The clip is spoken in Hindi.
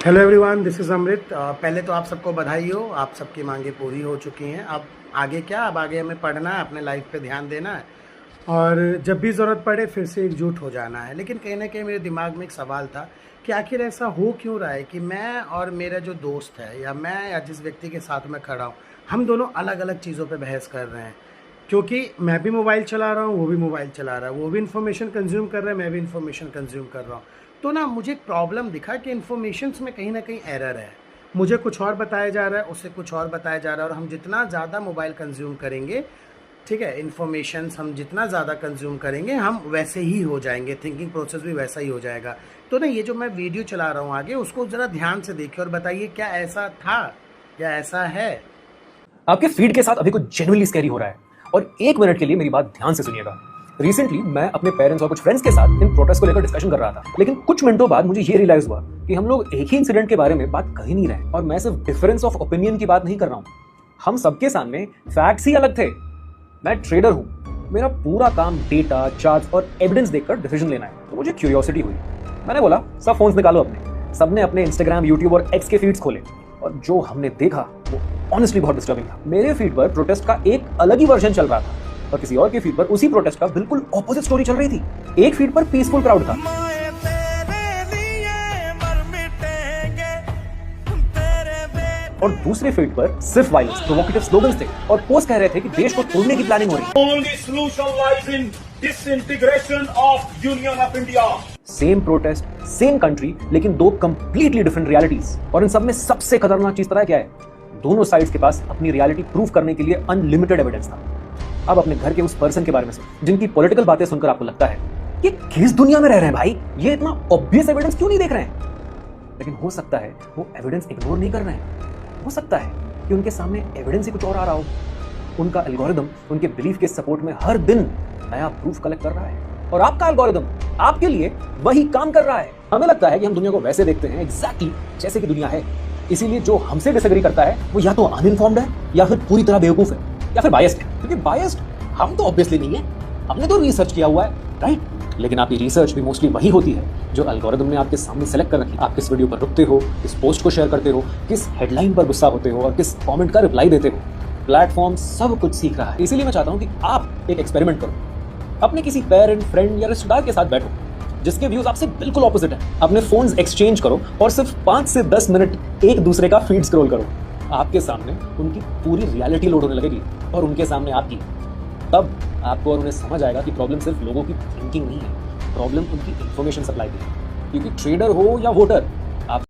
हेलो एवरीवन, दिस इज़ अमृत। पहले तो आप सबको बधाई हो, आप सबकी मांगे पूरी हो चुकी हैं। अब आगे क्या, अब आगे हमें पढ़ना है, अपने लाइफ पे ध्यान देना है और जब भी ज़रूरत पड़े फिर से एकजुट हो जाना है। लेकिन कहीं ना कहीं मेरे दिमाग में एक सवाल था कि आखिर ऐसा हो क्यों रहा है कि मैं और मेरा जो दोस्त है या मैं या जिस व्यक्ति के साथ में खड़ा हूँ, हम दोनों अलग अलग चीज़ों पे बहस कर रहे हैं। क्योंकि मैं भी मोबाइल चला रहा हूँ, वो भी मोबाइल चला रहा है, वो भी इन्फॉर्मेशन कंज्यूम कर रहा है, मैं भी इन्फॉर्मेशन कंज्यूम कर रहा हूँ। तो ना मुझे एक प्रॉब्लम दिखा कि इन्फॉर्मेशंस में कहीं ना कहीं एरर है। मुझे कुछ और बताया जा रहा है, उससे कुछ और बताया जा रहा है, और हम जितना ज़्यादा मोबाइल कंज्यूम करेंगे, ठीक है, इन्फॉर्मेशंस हम जितना ज़्यादा कंज्यूम करेंगे हम वैसे ही हो जाएंगे, थिंकिंग प्रोसेस भी वैसा ही हो जाएगा। तो ना ये जो मैं वीडियो चला रहा हूँ आगे, उसको ज़रा ध्यान से देखिए और बताइए क्या ऐसा था या ऐसा है। आपके फीड के साथ अभी कुछ जेन्युइनली स्कैरी हो रहा है और एक मिनट के लिए मेरी बात ध्यान से सुनिएगा। रिसेंटली मैं अपने पेरेंट्स और कुछ फ्रेंड्स के साथ इन प्रोटेस्ट को लेकर डिस्कशन कर रहा था, लेकिन कुछ मिनटों बाद मुझे ये रियलाइज हुआ कि हम लोग एक ही इंसिडेंट के बारे में बात कर ही नहीं रहे। और मैं सिर्फ डिफरेंस ऑफ ओपिनियन की बात नहीं कर रहा हूँ, हम सबके सामने फैक्ट्स ही अलग थे। मैं ट्रेडर हूँ, मेरा पूरा काम डेटा, चार्ट और एविडेंस देखकर डिसीजन लेना है। तो मुझे क्यूरियोसिटी हुई, मैंने बोला सब फोन्स निकालो अपने। सबने अपने इंस्टाग्राम, यूट्यूब और एक्स के फीड्स खोले और जो हमने देखा वो ऑनेस्टली बहुत डिस्टर्बिंग था। मेरे फीड पर प्रोटेस्ट का एक अलग ही वर्जन चल रहा था और किसी और के फीड पर उसी प्रोटेस्ट का बिल्कुल ऑपोजिट स्टोरी चल रही थी। एक फीड पर पीसफुल क्राउड था और दूसरे फीड पर सिर्फ वायलेंस, प्रोवोकेटिव स्लोगन्स थे और पोस्ट कह रहे थे कि देश को तोड़ने की प्लानिंग हो रही है। Only solution lies in disintegration of Union of India. Same protest, same country, लेकिन दो कंप्लीटली डिफरेंट रियलिटीज। और इन सब में सबसे खतरनाक चीज पता है क्या है? दोनों साइड्स के पास अपनी रियलिटी प्रूव करने के लिए अनलिमिटेड एविडेंस था। अब अपने घर के उस पर्सन के बारे में सोचो जिनकी पॉलिटिकल बातें सुनकर आपको लगता है कि किस दुनिया में रह रहे हैं भाई, ये इतना ऑब्वियस एविडेंस क्यों नहीं देख रहे हैं? लेकिन हो सकता है वो एविडेंस इग्नोर नहीं कर रहे हैं, हो सकता है कि उनके सामने एविडेंस ही कुछ और आ रहा हो। उनका एल्गोरिदम उनके बिलीफ के सपोर्ट में हर दिन नया प्रूफ कलेक्ट कर रहा है और आपका एल्गोरिदम आपके लिए वही काम कर रहा है। हमें लगता है कि हम दुनिया को वैसे देखते हैं एग्जैक्टली जैसे कि दुनिया है, इसीलिए जो हमसे डिसएग्री करता है वो या तो अनइन्फॉर्म्ड है या फिर पूरी तरह बेवकूफ है या फिर बायस्ड है। क्योंकि बायस्ड हम तो ऑब्वियसली नहीं है, हमने तो रिसर्च किया हुआ है, राइट? लेकिन आपकी रिसर्च भी मोस्टली वही होती है जो एल्गोरिदम ने आपके सामने सेलेक्ट कर रखी। आप किस वीडियो पर रुकते हो, किस पोस्ट को शेयर करते हो, किस हेडलाइन पर गुस्सा होते हो और किस कमेंट का रिप्लाई देते हो। प्लेटफॉर्म सब कुछ सीख रहा है। इसीलिए मैं चाहता हूं कि आप एक एक्सपेरिमेंट करो, अपने किसी पेरेंट, फ्रेंड या रिश्तेदार के साथ बैठो जिसके व्यूज आपसे बिल्कुल ऑपोजिट है। अपने फोन्स एक्सचेंज करो और सिर्फ 5 से 10 मिनट एक दूसरे का फीड स्क्रॉल करो। आपके सामने उनकी पूरी रियलिटी लोड होने लगेगी और उनके सामने आपकी। तब आपको और उन्हें समझ आएगा कि प्रॉब्लम सिर्फ लोगों की थिंकिंग नहीं है, प्रॉब्लम उनकी इंफॉर्मेशन सप्लाई की है। क्योंकि ट्रेडर हो या वोटर,